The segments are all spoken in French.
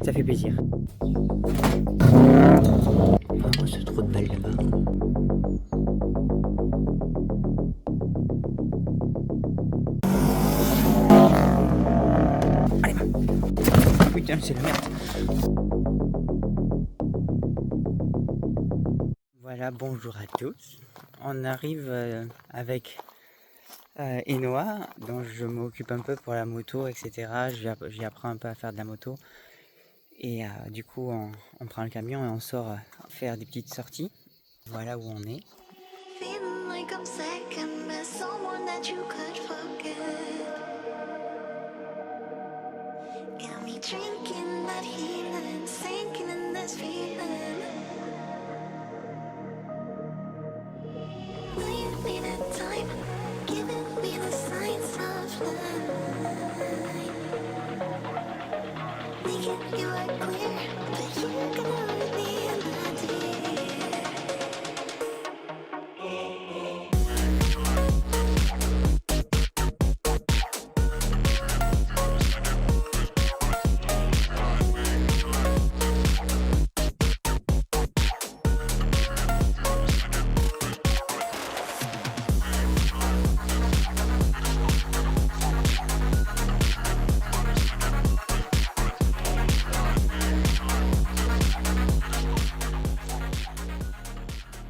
Ça fait plaisir. Ah, moi, c'est trop de balles là-bas. Allez, va. Putain, c'est la merde. Voilà, bonjour à tous. On arrive avec Enoa, dont je m'occupe un peu pour la moto, etc. J'y apprends un peu à faire de la moto. Et du coup, on prend le camion et on sort faire des petites sorties. Voilà où on est. Feeling like I'm second best, someone that you could forget. Got me drinking that healing, sinking in this feeling. Leave me the time, giving me the signs of life. Thinking you are clear, but you're gonna leave me in the deep.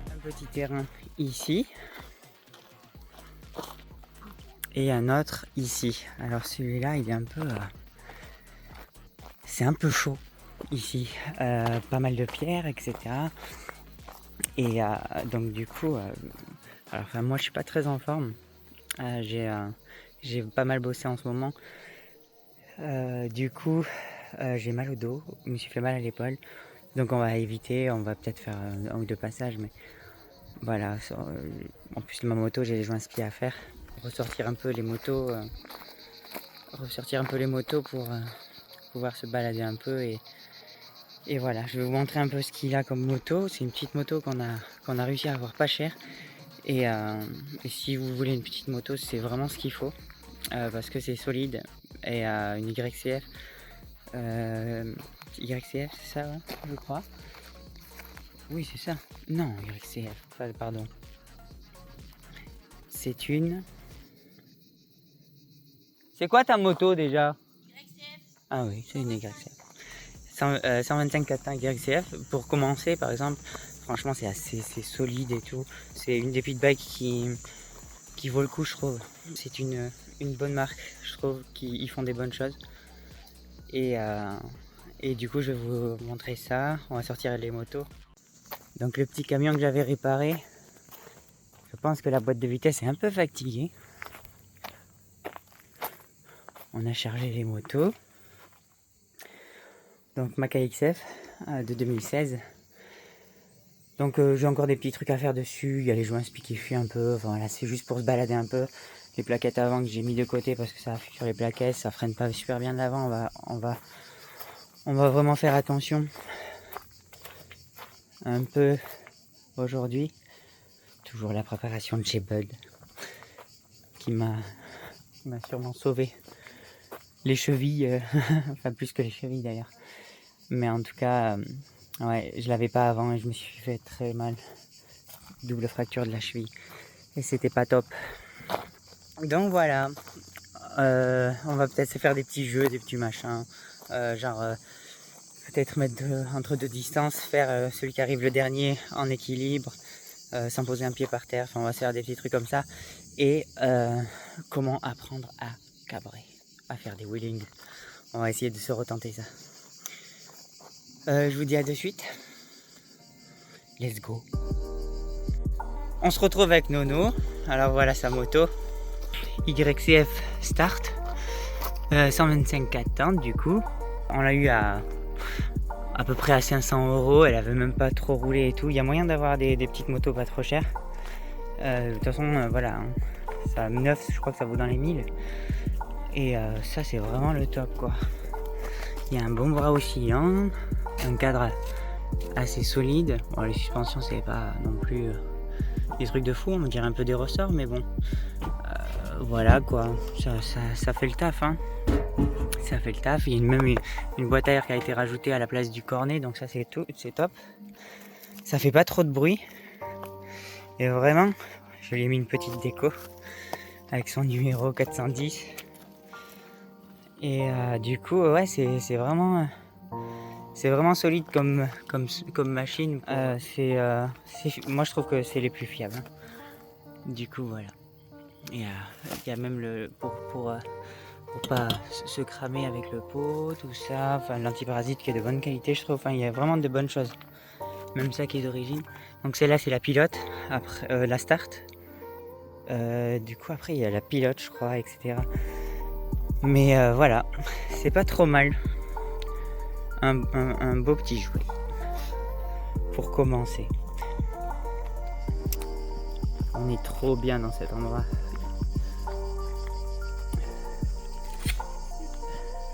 Un petit terrain ici. Et un autre ici. Alors celui-là, il est un peu... c'est un peu chaud ici. Pas mal de pierres, etc. Et donc du coup... alors enfin, moi je suis pas très en forme. J'ai pas mal bossé en ce moment. Du coup, j'ai mal au dos. Je me suis fait mal à l'épaule. Donc on va éviter. On va peut-être faire un ou deux passages. Mais voilà. En plus ma moto, j'ai les joints spi à faire. Ressortir un peu les motos. Pour pouvoir se balader un peu. Et voilà. Je vais vous montrer un peu ce qu'il a comme moto. C'est une petite moto qu'on a réussi à avoir pas cher. Et si vous voulez une petite moto, c'est vraiment ce qu'il faut. Parce que c'est solide. Et une YCF. YCF, c'est ça, ouais, je crois. Oui, c'est ça. Non, YCF, pardon. C'est une... C'est quoi ta moto déjà? YCF. Ah oui, c'est une YCF. 125 400 YCF. Pour commencer, par exemple, franchement, c'est solide et tout. C'est une des pit bikes qui vaut le coup, je trouve. C'est une bonne marque, je trouve qu'ils font des bonnes choses. Et du coup, je vais vous montrer ça. On va sortir les motos. Donc le petit camion que j'avais réparé, je pense que la boîte de vitesse est un peu fatiguée. On a chargé les motos. Donc ma KXF de 2016. Donc j'ai encore des petits trucs à faire dessus. Il y a les joints spi qui fuient un peu. Enfin, voilà, c'est juste pour se balader un peu. Les plaquettes avant que j'ai mis de côté parce que ça fuit sur les plaquettes, ça freine pas super bien de l'avant. On va vraiment faire attention un peu aujourd'hui. Toujours la préparation de chez Bud qui m'a sûrement sauvé les chevilles, enfin plus que les chevilles d'ailleurs. Mais en tout cas, ouais, je l'avais pas avant et je me suis fait très mal. Double fracture de la cheville et c'était pas top. Donc voilà, on va peut-être se faire des petits jeux, des petits machins, peut-être mettre entre deux distances, faire celui qui arrive le dernier en équilibre, sans poser un pied par terre. Enfin, on va se faire des petits trucs comme ça. Et comment apprendre à cabrer, à faire des wheelings. On va essayer de se retenter ça. Je vous dis à de suite. Let's go. On se retrouve avec Nono. Alors voilà sa moto. YCF Start. 125 400 du coup. On l'a eu à peu près à 500 €. Elle avait même pas trop roulé et tout. Il y a moyen d'avoir des petites motos pas trop chères. De toute façon, voilà. Hein. Ça, neuf, je crois que ça vaut dans les 1000. Et ça, c'est vraiment le top, quoi. Il y a un bon bras oscillant. Un cadre assez solide. Bon, les suspensions, c'est pas non plus des trucs de fou. On dirait un peu des ressorts, mais bon. Voilà, quoi. Ça fait le taf, hein. Ça fait le taf. Il y a même une boîte à air qui a été rajoutée à la place du cornet, donc ça c'est tout, c'est top. Ça fait pas trop de bruit. Et vraiment, je lui ai mis une petite déco avec son numéro 410. Et du coup, ouais, c'est vraiment solide comme machine. Moi je trouve que c'est les plus fiables. Du coup, voilà. Et il y a même pour pas se cramer avec le pot, tout ça. Enfin, l'antiparasite qui est de bonne qualité, je trouve. Enfin, il y a vraiment de bonnes choses. Même ça qui est d'origine. Donc celle-là, c'est la pilote. Après, la start. Du coup, après, il y a la pilote, je crois, etc. Mais voilà, c'est pas trop mal. Un beau petit jouet. Pour commencer. On est trop bien dans cet endroit.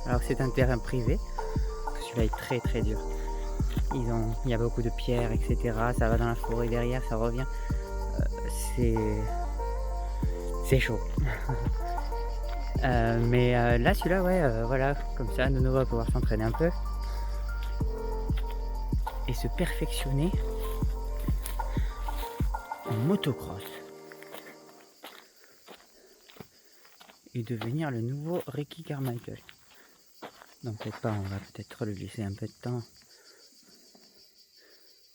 Alors c'est un terrain privé. Celui-là est très très dur. Il y a beaucoup de pierres, etc. Ça va dans la forêt derrière, ça revient. C'est chaud. Mais là, celui-là, ouais, voilà, comme ça, Nono va pouvoir s'entraîner un peu et se perfectionner en motocross et devenir le nouveau Ricky Carmichael. Donc peut-être pas, on va peut-être lui laisser un peu de temps.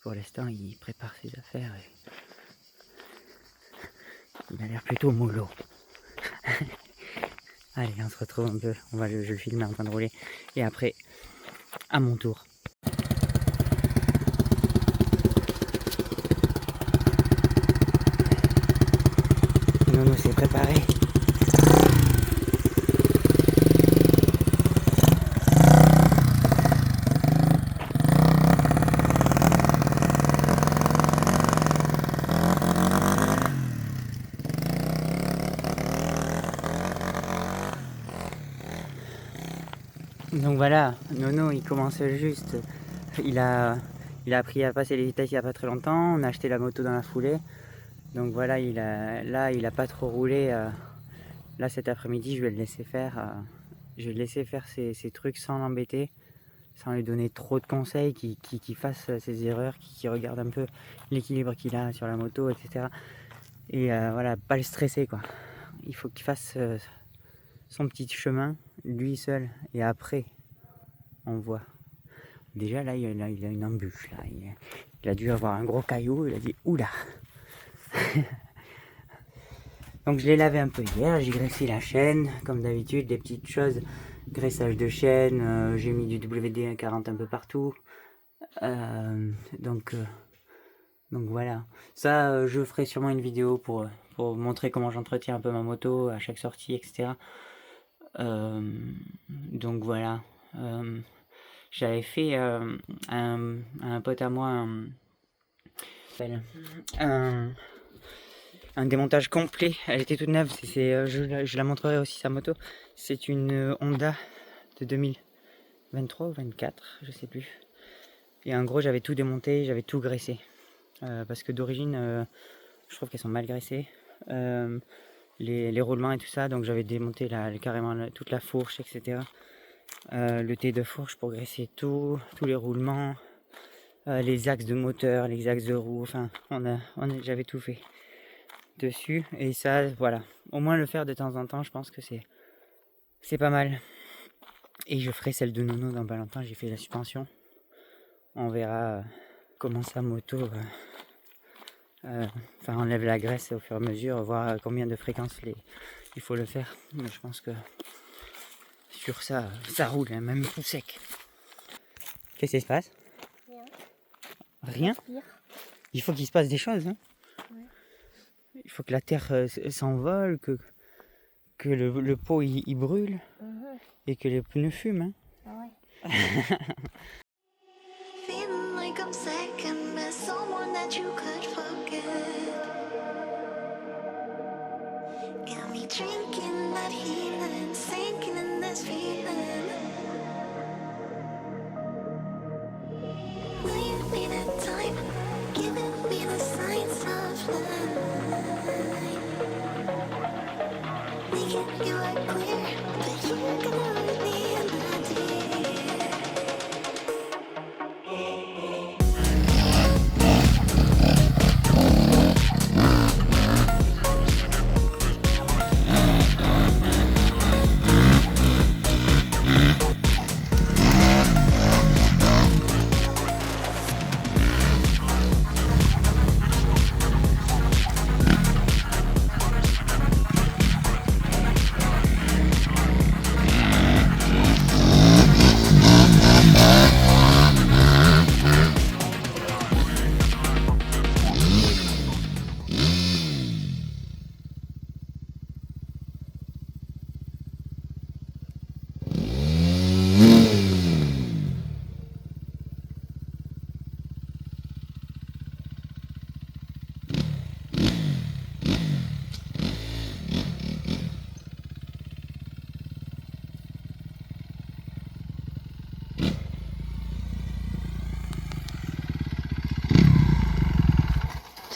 Pour l'instant, il prépare ses affaires et il a l'air plutôt mollo. Allez, on se retrouve un peu. Je vais le filmer en train de rouler. Et après, à mon tour. Nono s'est préparé. Donc voilà, Nono il commence juste, il a appris à passer les vitesses il n'y a pas très longtemps, on a acheté la moto dans la foulée. Donc voilà, il a pas trop roulé. Là cet après-midi je vais le laisser faire, ses trucs sans l'embêter, sans lui donner trop de conseils, qu'il fasse ses erreurs, qu'il regarde un peu l'équilibre qu'il a sur la moto, etc. Et voilà, pas le stresser quoi. Il faut qu'il fasse son petit chemin, lui seul, et après, on voit. Déjà là, il a une embûche. Là. Il a dû avoir un gros caillou, il a dit oula. Donc je l'ai lavé un peu hier, j'ai graissé la chaîne, comme d'habitude, des petites choses, graissage de chaîne, j'ai mis du WD-40 un peu partout. Donc voilà. Ça, je ferai sûrement une vidéo pour montrer comment j'entretiens un peu ma moto à chaque sortie, etc. Donc voilà. J'avais fait un pote à moi un démontage complet. Elle était toute neuve. Je la montrerai aussi sa moto. C'est une Honda de 2023 ou 24, je sais plus. Et en gros, j'avais tout démonté, j'avais tout graissé. Parce que d'origine, je trouve qu'elles sont mal graissées. Les roulements et tout ça, donc j'avais démonté carrément toute la fourche, etc. Le T de fourche pour graisser tous les roulements, les axes de moteur, les axes de roue, enfin j'avais tout fait dessus. Et ça, voilà, au moins le faire de temps en temps, je pense que c'est pas mal. Et je ferai celle de Nono dans pas longtemps. J'ai fait la suspension, on verra comment sa moto enlève la graisse au fur et à mesure, voir combien de fréquences il faut le faire. Mais je pense que sur ça roule, hein, même tout sec. Qu'est-ce qui se passe? Rien. Il faut qu'il se passe des choses. Hein. Ouais. Il faut que la terre s'envole, que le pot il brûle et que les pneus fument. Hein. Ah ouais. Feeling like I'm second best, someone that you could forget. Got me drinking that healing, sinking in this feeling. Leave me the time, giving me the signs of life. Making you are clear, but you're gonna leave me alone.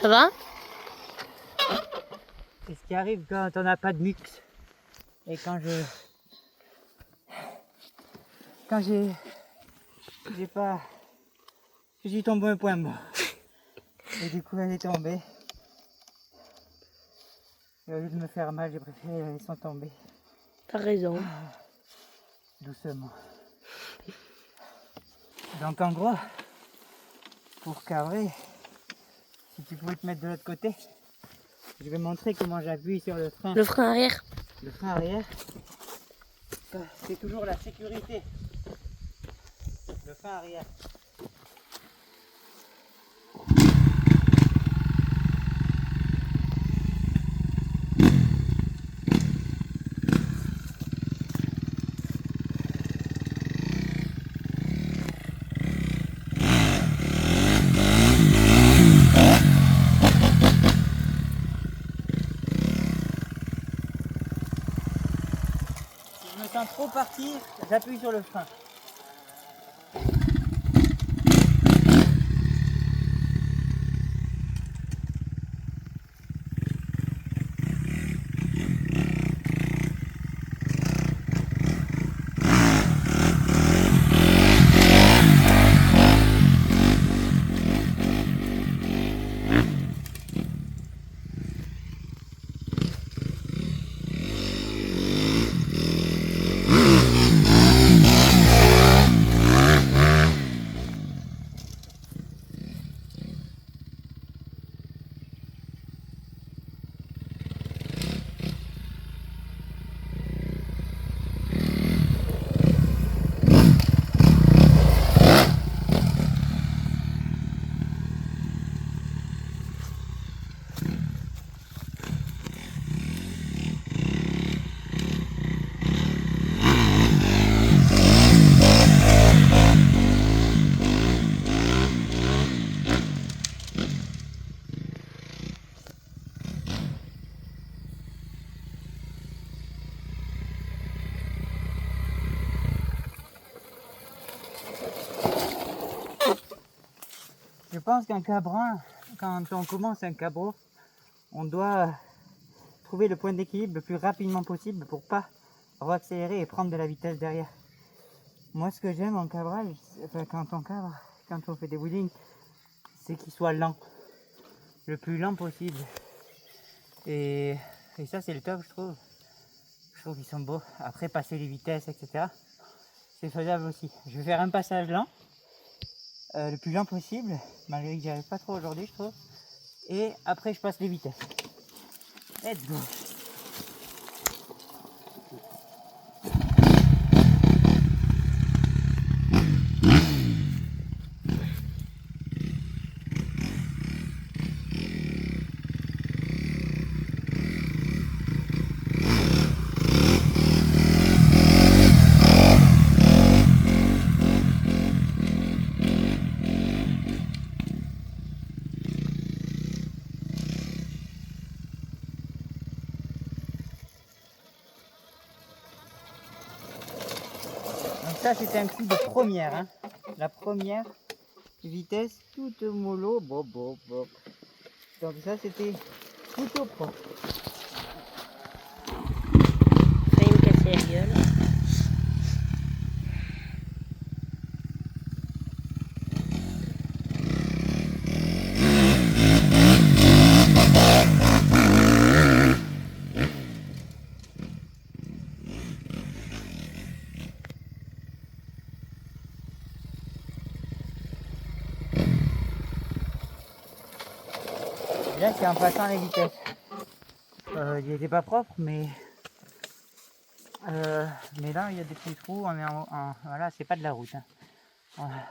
Ça va? C'est ce qui arrive quand on n'a pas de mux. Et quand j'ai pas... Je suis tombé un point mort. Et du coup elle est tombée. Et au lieu de me faire mal, j'ai préféré la laisser tomber. T'as raison. Doucement. Donc en gros, pour cabrer, si tu pouvais te mettre de l'autre côté, je vais montrer comment j'appuie sur le frein. Le frein arrière. Le frein arrière, c'est toujours la sécurité. Le frein arrière. Si je me sens trop partir, j'appuie sur le frein. Je pense qu'un cabrun, quand on commence un cabot, on doit trouver le point d'équilibre le plus rapidement possible pour pas accélérer et prendre de la vitesse derrière. Moi, ce que j'aime en cabrage, enfin, quand on cabre, quand on fait des wheelings, c'est qu'il soit lent, le plus lent possible. Et ça, c'est le top, je trouve. Je trouve qu'ils sont beaux. Après, passer les vitesses, etc., c'est faisable aussi. Je vais faire un passage lent. Le plus lent possible, malgré que j'y arrive pas trop aujourd'hui, je trouve. Et après, je passe les vitesses. Let's go! Ça, c'était un coup de première. Hein. La première vitesse, toute mollo. Bon. Donc ça, c'était plutôt propre. Failli me casser la gueule. Là, c'est en passant les vitesses. Il n'était pas propre, mais là, il y a des petits trous. On est voilà, c'est pas de la route. Hein. Voilà.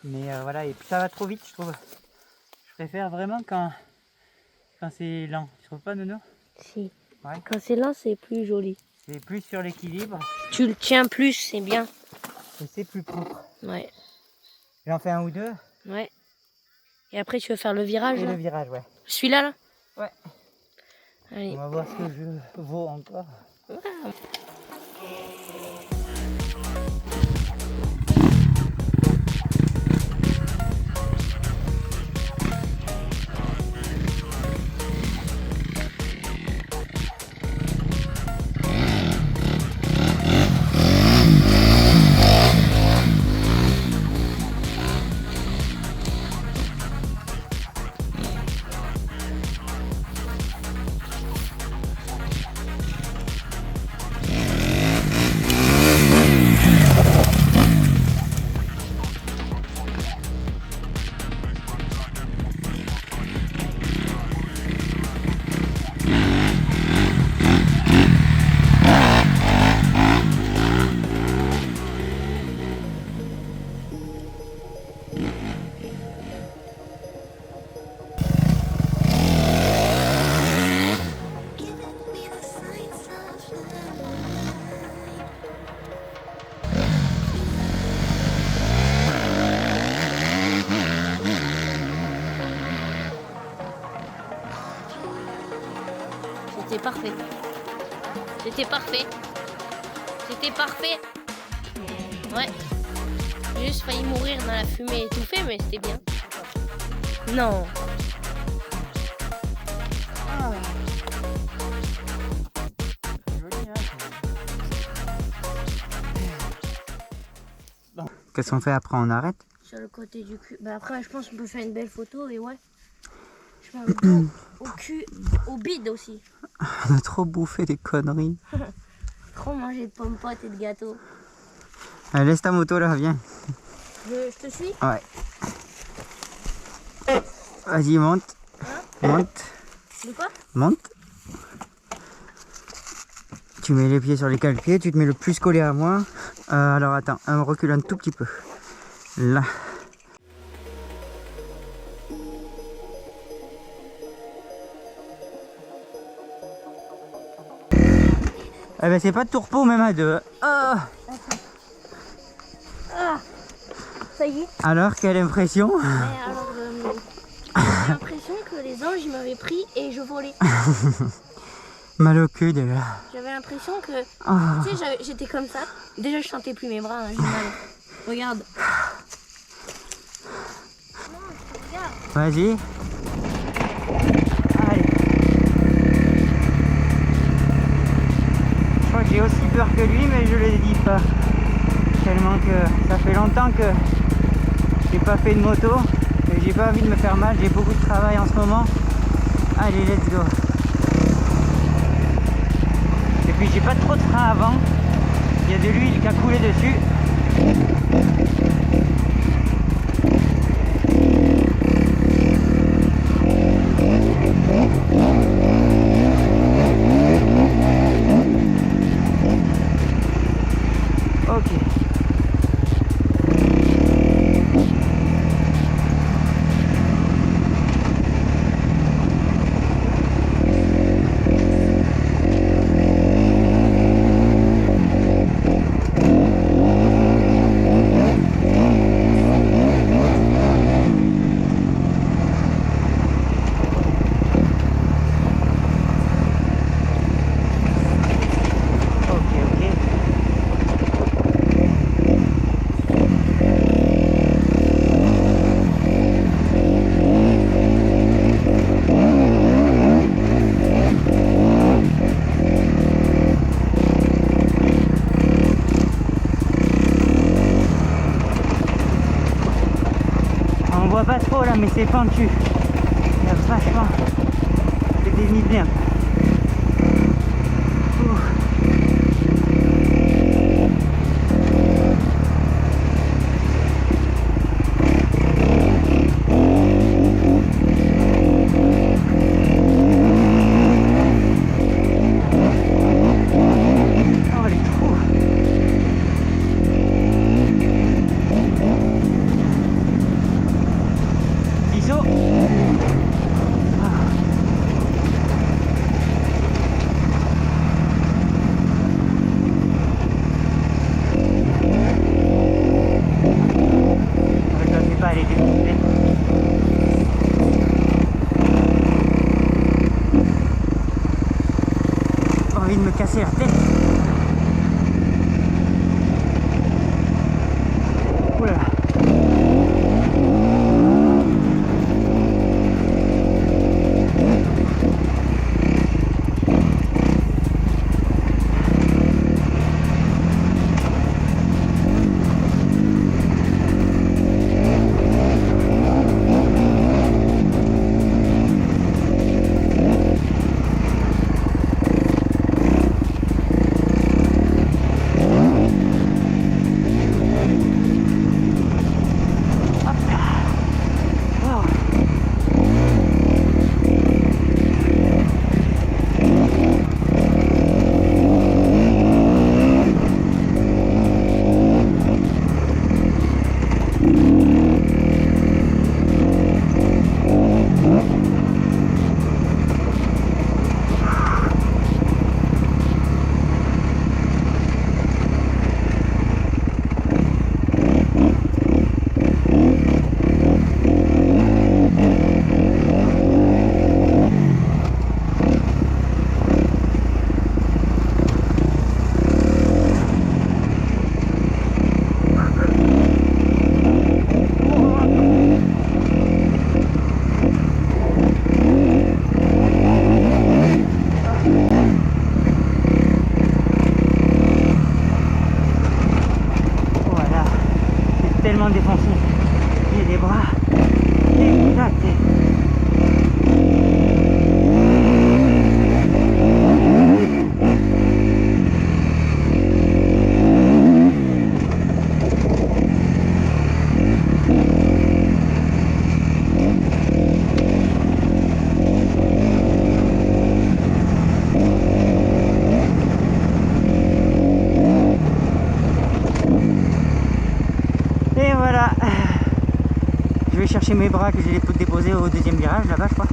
Mais voilà, et puis ça va trop vite, je trouve. Je préfère vraiment quand c'est lent. Tu trouves pas, Nono? Si. Ouais. Quand c'est lent, c'est plus joli. C'est plus sur l'équilibre Tu le tiens plus, c'est bien. et c'est plus propre. Ouais. J'en fais un ou deux. Ouais. Et après, tu veux faire le virage Et là le virage, ouais. Celui-là, là? Ouais. Allez. On va voir ce que je vaux encore. parfait. C'était parfait. C'était parfait. Ouais. J'ai juste failli mourir dans la fumée étouffée, mais c'était bien. Non. Qu'est-ce qu'on fait après? On arrête? Sur le côté du cul. Bah après, je pense qu'on peut faire une belle photo et ouais. Je mets le dos au cul, au bide aussi. On a trop bouffé des conneries. Trop mangé de pommes potes et de gâteaux. Allez, laisse ta moto là, viens. Je te suis? Ouais. Vas-y, monte. Monte. De quoi? Monte. Tu mets les pieds sur les cale-pieds, tu te mets le plus collé à moi. Alors attends, on recule un tout petit peu. Là. Eh ben c'est pas de tourpeau même à deux. Ah, ça y est. Alors, quelle impression? Mais alors, j'ai l'impression que les anges ils m'avaient pris et je volais. Mal au cul déjà. J'avais l'impression que, Oh. tu sais, j'étais comme ça. Déjà, je sentais plus mes bras, hein, j'ai mal. Regarde. Non, regarde. Vas-y. Allez. Je crois que j'ai aussi peur que lui, mais je le dis pas. Tellement que ça fait longtemps que j'ai pas fait de moto et j'ai pas envie de me faire mal. J'ai beaucoup de travail en ce moment. Allez, let's go. Et puis j'ai pas trop de frein avant. Il y a de l'huile qui a coulé dessus. Ok. On voit pas trop là, mais c'est pentu. Il y a vachement de dénivelé. Oh les trous. Ciseaux. tellement défoncé. J'ai les bras éclatés. Et voilà, je vais chercher mes bras que j'ai déposés au deuxième virage là-bas je crois.